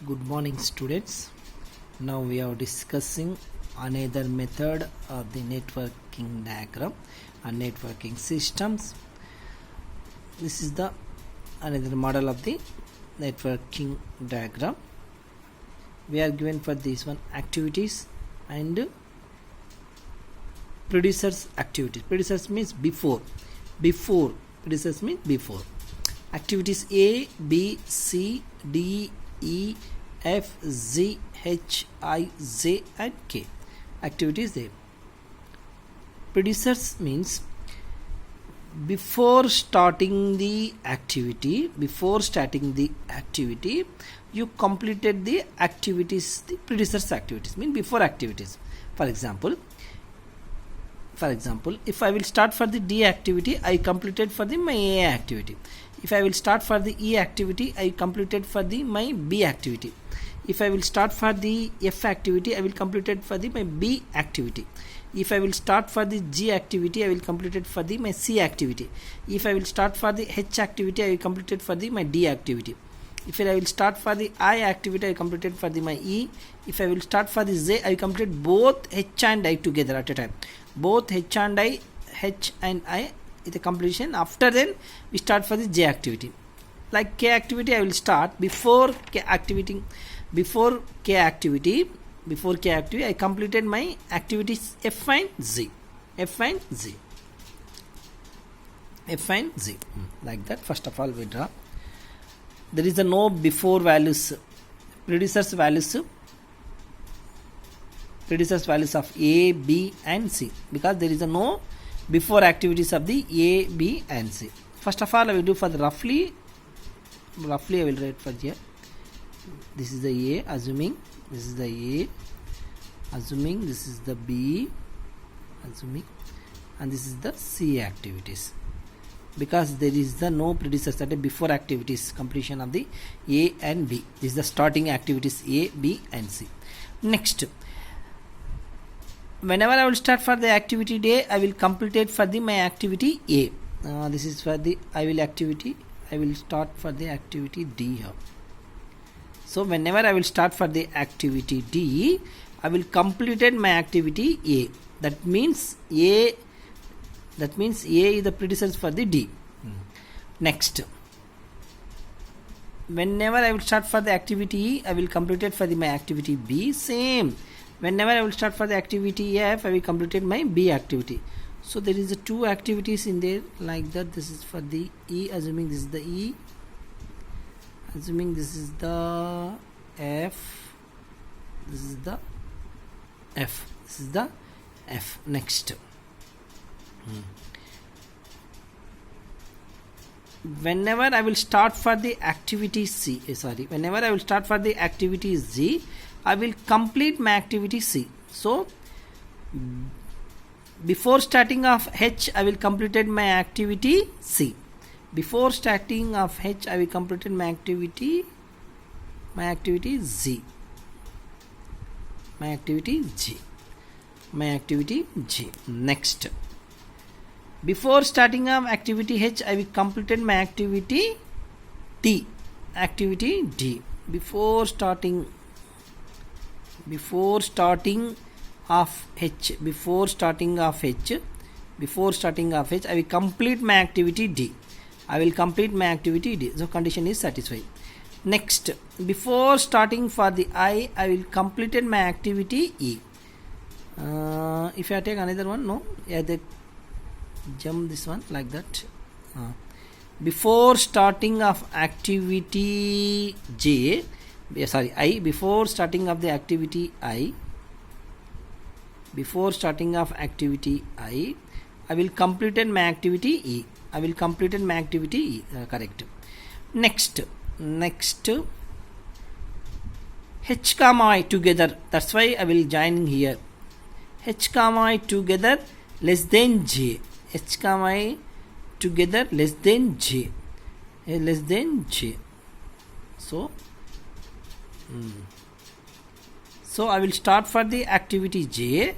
Good morning, students. Now we are discussing another method of the networking diagram and networking systems. This is the another model of the networking diagram. We are given for this one activities and producers activities. Producers means before. Producers means before. Activities A, B, C, D, E, F, Z, H, I, J and K. Activities there. Producers means before starting the activity, you completed the activities, the producers activities mean before activities. For example, if I will start for the D activity, I completed for the my A activity. If I will start for the E activity, I completed for the my B activity. If I will start for the F activity, I will completed for the my B activity. If I will start for the G activity, I will completed for the my C activity. If I will start for the H activity, I will completed for the my D activity. If I will start for the I activity, I completed for the my E. If I will start for the Z, I completed both H and I together at a time. Both H and I is the completion. After then we start for the J activity. Like K activity, I will start before K activity. Before K activity, I completed my activities F and Z. Like that. First of all, we draw. There is a no before values. Producers values of A, B and C, because there is a no before activities of the A, B and C. First of all, I will do for the roughly I will write for here. This is the A, assuming this is the A, assuming this is the B, assuming, and this is the C activities, because there is the no predecessor, that is before activities completion of the A and B. This is the starting activities A, B and C. Next, whenever I will start for the activity day, I will complete it for the my activity A. This is for the I will start for the activity D here. So whenever I will start for the activity D, I will complete my activity A. That means A is the predecessor for the D. Next, whenever I will start for the activity E, I will complete it for the my activity B. Same. Whenever I will start for the activity F, I will complete my B activity. So there is two activities in there like that. This is for the E, assuming this is the E, assuming this is the F, this is the F, this is the F. Next, whenever I will start for the activity C, whenever I will start for the activity Z, I will complete my activity C. So before starting of H, I will completed my activity C. Before starting of H, I will completed my activity Z. My activity G. Next, before starting of activity H, I will completed my activity D. Before starting of H, I will complete my activity D. So condition is satisfied. Next, before starting for the I will completed my activity E. If I take another one, no, they jump this one like that. Before starting of activity J, I, before starting of the activity I, I will completed my activity E. Correct. Next, H comma I together. That's why I will join here. H comma I together less than J. H comma I together less than J. So I will start for the activity J.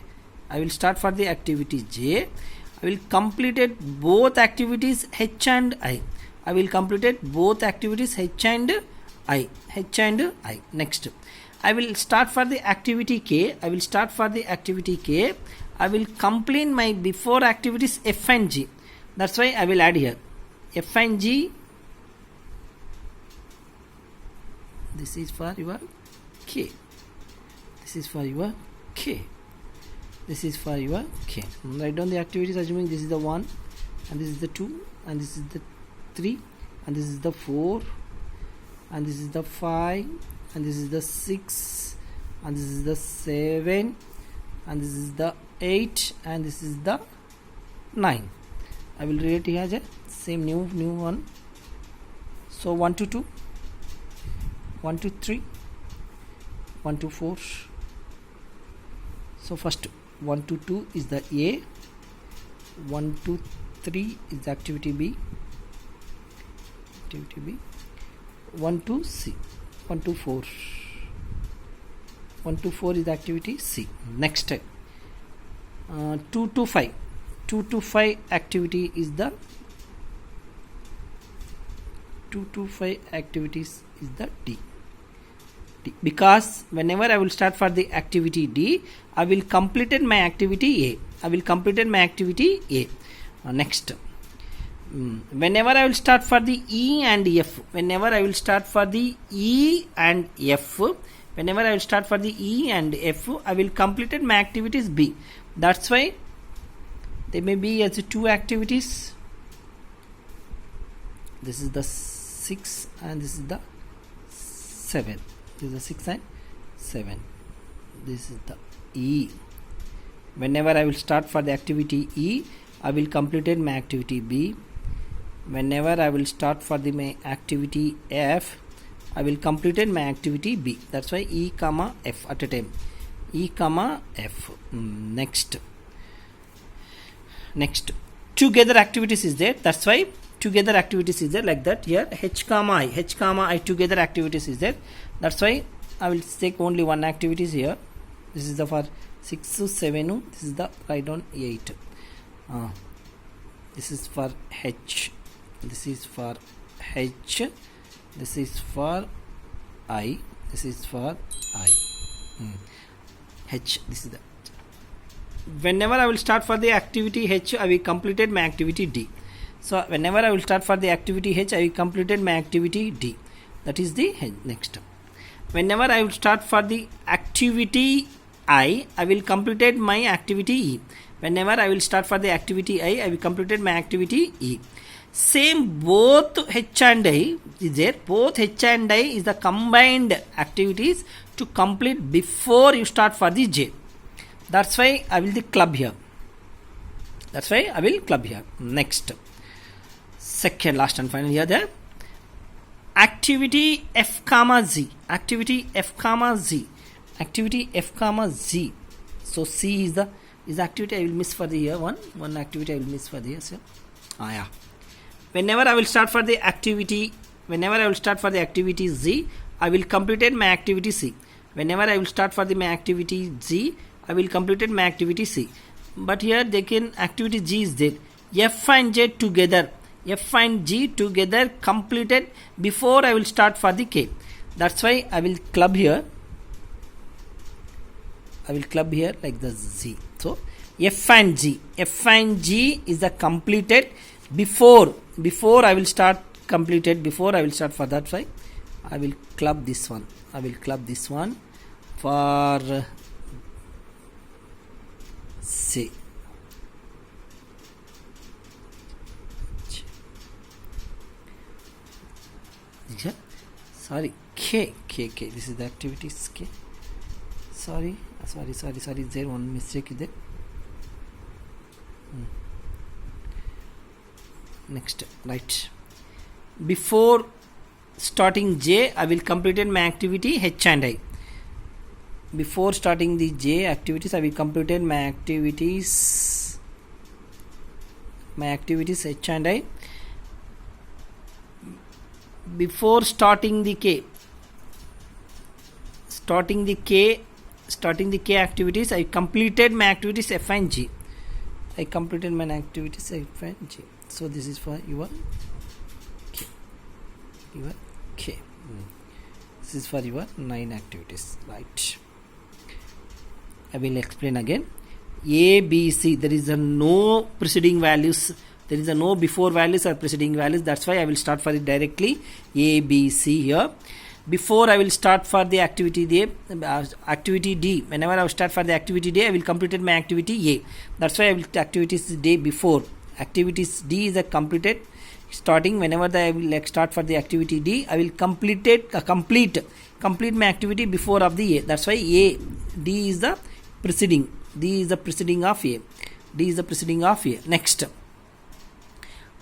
I will complete both activities H and I. I will complete both activities H and I, H and I. Next, I will start for the activity K. I will start for the activity K. I will complete my before activities F and G. That's why I will add here F and G. This is for your K. This is for your K. This is for your K. Write down the activities assuming this is the 1 and this is the 2 and this is the 3 and this is the 4 and this is the 5 and this is the 6 and this is the 7 and this is the 8 and this is the 9. I will read it here as a same new one. So 1 to 2, 1 to 3, 1 to 4. So first 1 to 2 is the A, 1 to 3 is the activity B, 1 to C, 1 to 4, 1 to 4 is the activity C. Next 2 to 5, 2 to 5 activity is the 2 to 5 activities is the D. Because whenever I will start for the activity D, I will completed my activity A. I will completed my activity A. Next, whenever I will start for the E and F, whenever I will start for the E and F, whenever I will start for the E and F, I will completed my activities B. That's why they may be as 2 activities. This is the 6 and this is the 7. This is the 6 and 7. This is the E. Whenever I will start for the activity E, I will completed my activity B. Whenever I will start for the my activity F, I will completed my activity B. That's why E comma F at a time. E comma F. Next, together activities is there. That's why together activities is there, like that. Here H comma I together activities is there. That's why I will take only one activities here. This is the for 6 to 7. This is the write down 8. This is for H. This is for H. This is for I. This is for I. H. This is the. Whenever I will start for the activity H, I will completed my activity D. So whenever I will start for the activity H, I will completed my activity D. That is the next. Whenever I will start for the activity I will completed my activity E. Whenever I will start for the activity I will completed my activity E. Same, both H and I is there. Both H and I is the combined activities to complete before you start for the J. That's why I will the club here. That's why I will club here. Next, second, last and final here, the activity F comma Z. Activity F comma Z. Activity F comma Z. So C is the activity I will miss for the year one activity I will miss for the year. So yeah. Whenever I will start for the activity Z, I will completed my activity C. Whenever I will start for the my activity Z, I will completed my activity C. But here they can activity G is there. F and J together. F and G together completed before I will start for the K. That's why I will club here. I will club here like the Z. So F and G. F and G is the completed before I will start completed before I will start for that. Why I will club this one. I will club this one for C. Sorry, K. This is the activities K. Sorry. There one mistake is there. Next, right. Before starting J, I will completed my activity H and I. Before starting the J activities, I will completed my activities H and I. Before starting the K, activities, I completed my activities F and G. I completed my activities F and G. So this is for your K. This is for your 9 activities, right? I will explain again. A, B, C, there is a no preceding values, there is a no before values or preceding values. That's why I will start for it directly. A, B, C here. Before I will start for the activity D, whenever I will start for the activity D, I will completed my activity A. That's why I will activities day before. Activities D is a completed starting. Whenever I will start for the activity D, I will complete my activity before of the A. That's why D is the preceding. D is the preceding of A. D is the preceding of A. Next,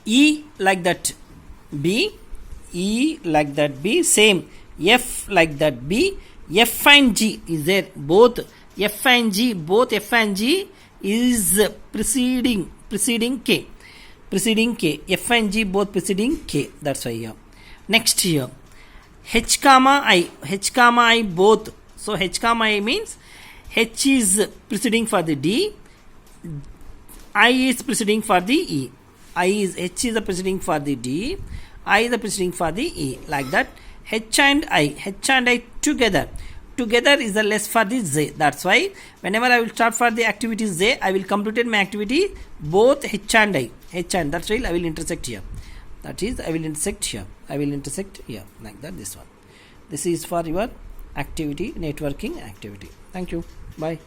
E like that B, E like that B, same. F like that B, F and G is there. Both F and G is preceding K. Preceding K. F and G both preceding K. That's why here. Next here, H comma I both. So H comma I means H is preceding for the D, I is preceding for the E. H is the preceding for the D, I is the preceding for the E. Like that. H and I together is the less for the Z. That's why whenever I will start for the activity Z, I will complete my activity both H and I. That's why I will intersect here. That is, I will intersect here. Like that. This one. This is for your activity, networking activity. Thank you. Bye.